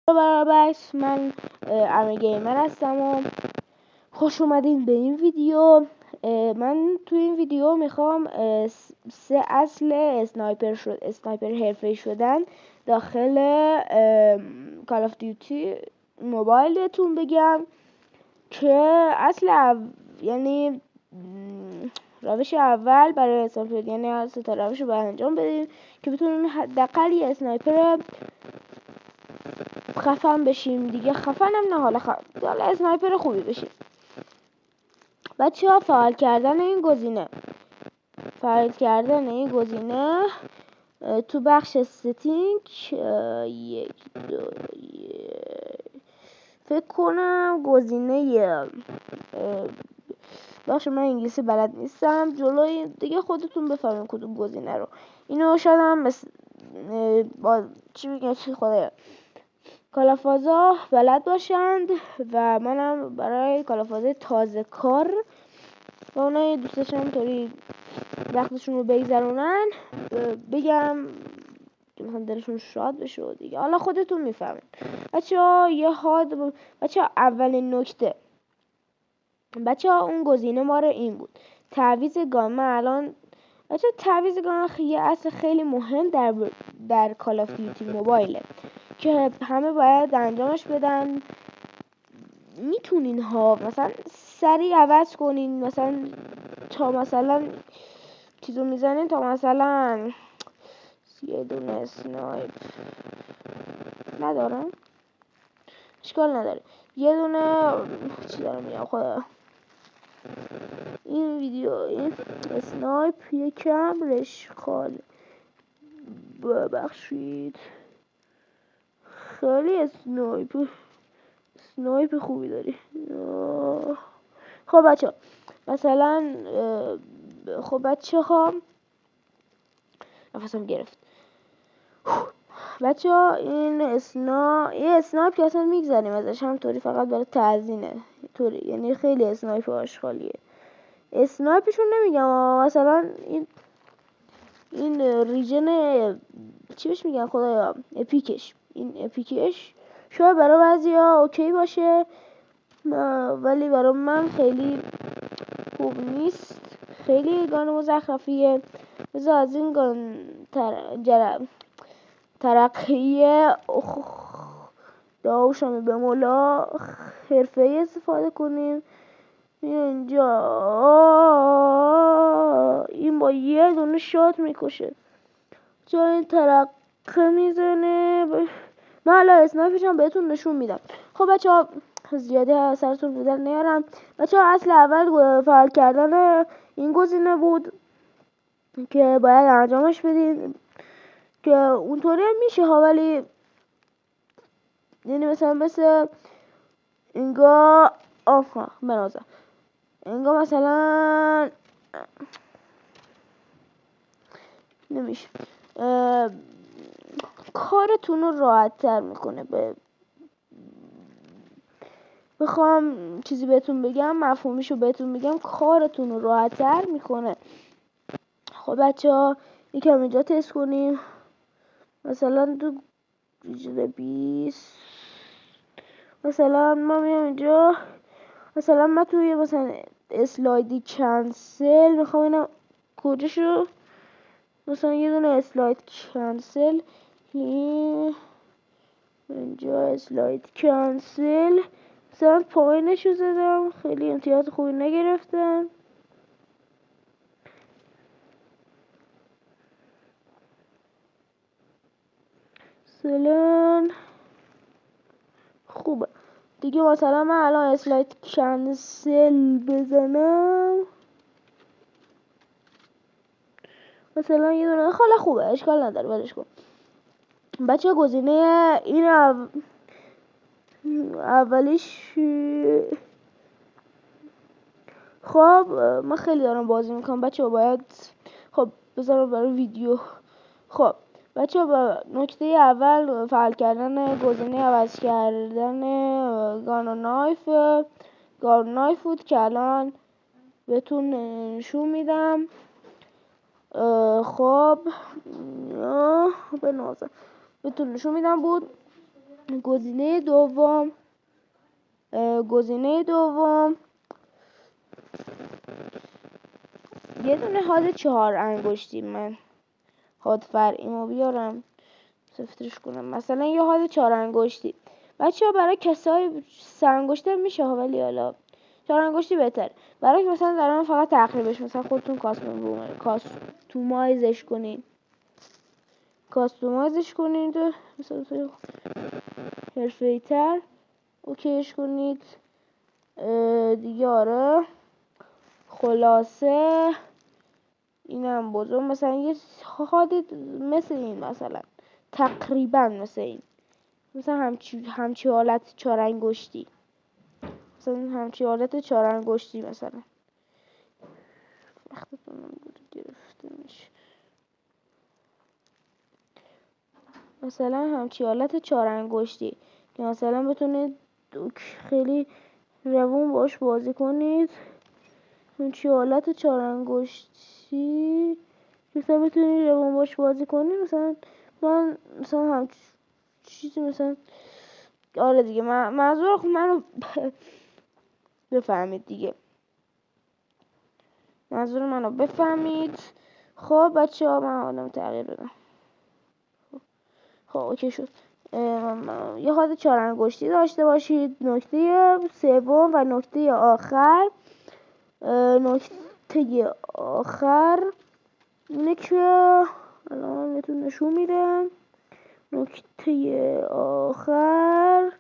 برابرش من امیر گیمر هستم و خوش اومدین به این ویدیو. من تو این ویدیو میخوام 3 اصل اسنایپر حرفه‌ای شدن داخل کال آف دیوتی موبایلتون بگم که یعنی روش اول برای اسنایپر، یعنی هر 3 تا روش رو باید انجام بدین که بتونین حداقل یه اسنایپر خفن بشیم دیگه. خفنم نه، حالا اسنایپر خوبی بشیم. بچه‌ها فعال کردن این گزینه تو بخش ستینگ فکر کنم گزینه باشه، من انگلیسی بلد نیستم، جلوی دیگه خودتون بفهمین کدوم گزینه رو. اینو شاید هم با چی میگن خدایا کالافازا بلد باشند و منم برای کالافازا تازه کار و اونایی دوستشون همطوری وقتشون رو بگذرونن بگم مثلا دلشون شاد بشه دیگه. حالا خودتون میفهمین. بچه‌ها اولین نکته اون گزینه ما رو این بود، تعویض گان. من الان تعویض گان یه اصل خیلی مهم در کال آف دیوتی موبایله که همه باید انجامش بدن. میتونین مثلا سریع عوض کنین، مثلا تا مثلا چیزو میزنین تا مثلا یه دونه اسنایپ ندارم، اشکال نداره، یه دونه چی دارم میگم خدا، این ویدیو این اسنایپ یکم رشخال ببخشید، خیلی اسنایپ خوبی داری. خب بچه ها مثلا نفسم گرفت. بچه ها این اسنایپ که اصلا میگذاریم ازش، همطوری فقط برای تعزینه طوری، یعنی خیلی اسنایپ آشغالیه. اسنایپشون نمیگم، مثلا این ریژن چی بهش میگن خدایا، اپیکش. این اپیکش شاید برای بعضیا اوکی باشه ولی برای من خیلی خوب نیست، خیلی گان مزخرفیه. بذار از این گان ترقیه داوشمی به مولا حرفه‌ای استفاده کنیم. اینجا این با یه دونه شات میکشه، جا این ترقه میزنه. من حالا اسنایپش هم بهتون نشون میدم. خب بچه ها زیاده سرتون بودن نیارم. بچه ها اصل اول فعال کردن این گزینه بود که باید انجامش بدین که اونطوری هم میشه ها، ولی یعنی مثل اینگاه اینگاه مثلا نمیشه، کارتون رو راحت تر میکنه. بخوام چیزی بهتون بگم، مفهومیشو بهتون بگم، کارتون رو راحت تر میکنه. خب بچه ها یکم اینجا تست کنیم، مثلا تو ریجن 20 مثلا ما میام اینجا، مثلا من توی مثلا اسلایدی کنسل میخوام اینم کجاشو، مثلا یه دونه اسلاید کنسل، اینجا اسلاید کنسل، مثلا پایینشو زدم، خیلی امتیاز خوبی نگرفتم. مثلا خوبه دیگه. مثلا من الان اسلاید کنسل بزنم، مثلا یه دونه خیلی خوبه، اشکال نداره، ولش کن. بچه گزینه این اولیش، خب من خیلی دارم بازی میکنم بچه باید خب بذارم برای ویدیو. خب بچه با نکته اول فعال کردن گزینه عوض کردن گان نایف بود که الان بهتون نشون میدم. خب بهتون نشون میدم بود گزینه دوم یه دونه حاد 4 انگشتی، من حاد فرعیمو بیارم سفتش کنم. مثلا یه حاد 4 انگشتی بچه ها برای کسای 3 انگشته میشه ها، ولی حالا 4 انگشتی بهتر. برای مثلا در من فقط تقریبش مثلا خودتون کاستومایزش کنید مثلا حرفه‌ای تر اوکیش کنید دیگه. آره خلاصه اینم بزرگ، مثلا یه حادی مثل این، مثلا تقریبا مثل این، مثلا همچی حالت 4 انگشتی، مثلا وقتتونم گرفته میشه، مثلا همچی حالت 4 انگشتی که مثلا بتونید خیلی روون باش بازی کنید. همچی حالت 4 انگشتی که مثلا بتونید روون باش بازی کنید. مثلا من مثلا همچی چیزی مثلا آره دیگه، منظور خب منو بفهمید دیگه، منظور منو بفهمید. خب بچه ها من آدم تغییر بدم. خب اوکی شد. یه حاد 4 انگشتی داشته باشید. نکته سوم و نکته آخر اینه که الان بهتون نشون میدم. نکته آخر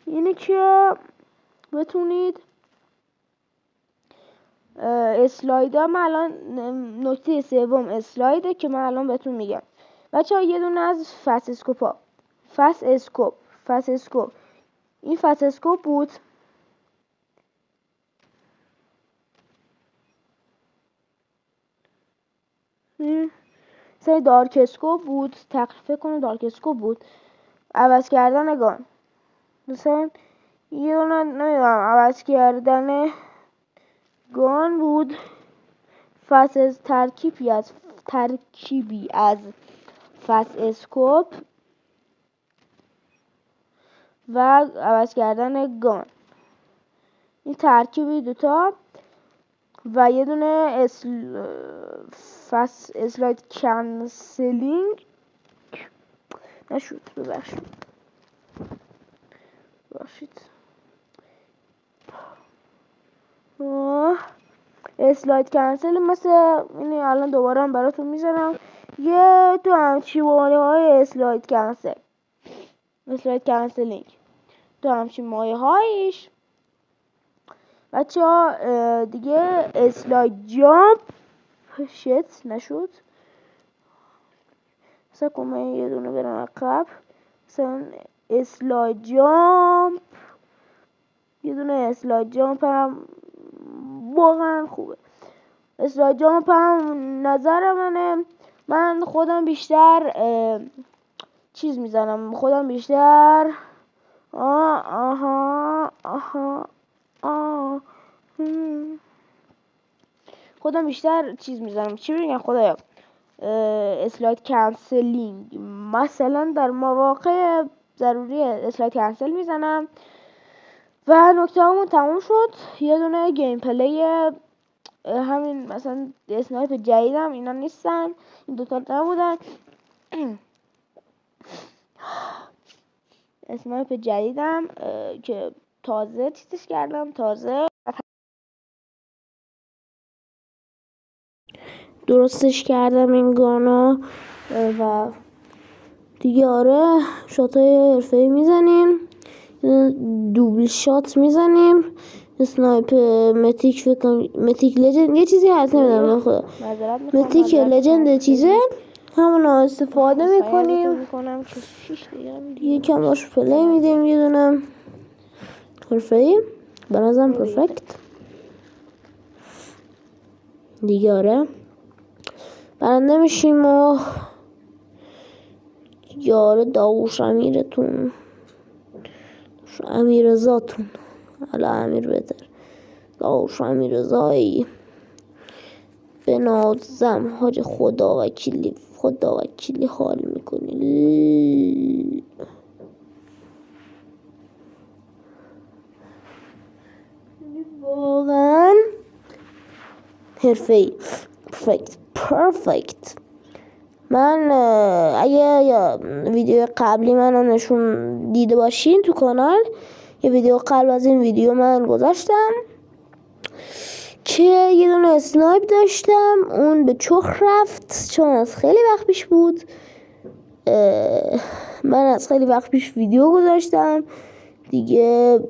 اینه که بتونید اسلاید ها، من الان نکته سوم اسلایده که من الان بهتون میگم. بچه ها یه دونه از فست اسکوپ این فست اسکوپ بود. مثلا دارک اسکوپ بود، فکر کنم دارک اسکوپ بود. عوض کردن گان، مثلا یه دونه نمیدونم عوض کردن گان بود. ترکیبی از فست اسکوپ و عوض کردن گان، این ترکیبی دوتا و یه دونه اسلاید کنسلینگ نشد. ببخشید اسلاید کنسل مثل اینه. الان دوباره هم براتون میذارم یه تو همچی مایه های اسلاید کنسلینگ تو همچی مایه هایش. بچه ها دیگه اسلاید جامپ نشد. مثلا کنم یه دونه برم عقب، مثلا اسلاید جامپ، یه دونه اسلاید جامپ هم واقعا خوبه. اسلاید جامپ هم نظر منه، من خودم بیشتر چیز میزنم، خودم بیشتر چیز میزنم، چی بگم خدایا، اسلاید کنسلینگ. مثلا در مواقع ضروری اسلاید کنسل میزنم. و نکته همون تموم شد. یه دونه گیم پلی همین مثلا اسنایپ جدیدم اینا نیستن، این دوتا نبودن. اسنایپ جدیدم که تازه چیزش کردم، تازه درستش کردم این گانا و دیگه. آره شاتای حرفه‌ای میزنیم، دوبل شات میزنیم، اسنایپ متیک لجند یه چیزی هست نمیدونم بخدا، متیک لجند چیزه همون استفاده میکنیم. یه کم باش پلی میدیم، یه دونم حرفه‌ای بنظرم پرفکت دیگه. آره برنده میشیم و یاره داوش امیرزاتون حالا امیر بهتر، داوش امیرزایی به نازم حاج، خدا وکیلی حال میکنی. واقعا حرفه‌ای. پرفکت. من اگه ویدیو قبلی منو نشون دیده باشین تو کانال، یه ویدیو قبل از این ویدیو من گذاشتم که یه دونه اسنایپ داشتم، اون به چخ رفت چون از خیلی وقت پیش بود. من از خیلی وقت پیش ویدیو گذاشتم دیگه،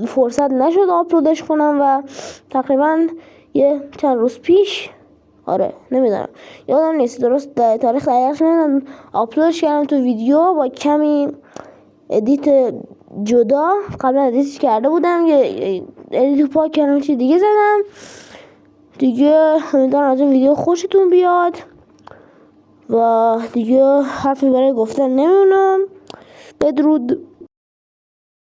فرصت نشد آپلودش کنم و تقریبا یه چند روز پیش، آره نمیدونم یادم نیست درست تاریخ دقیقش نمیدونم، آپلودش کردم تو ویدیو با کمی ادیت جدا. قبلا ادیتش کرده بودم، یه ادیت پاک کردم، چیز دیگه زدم دیگه. امیدوارم از این ویدیو خوشتون بیاد و دیگه حرفی برای گفتن نمیمونم. بدرود.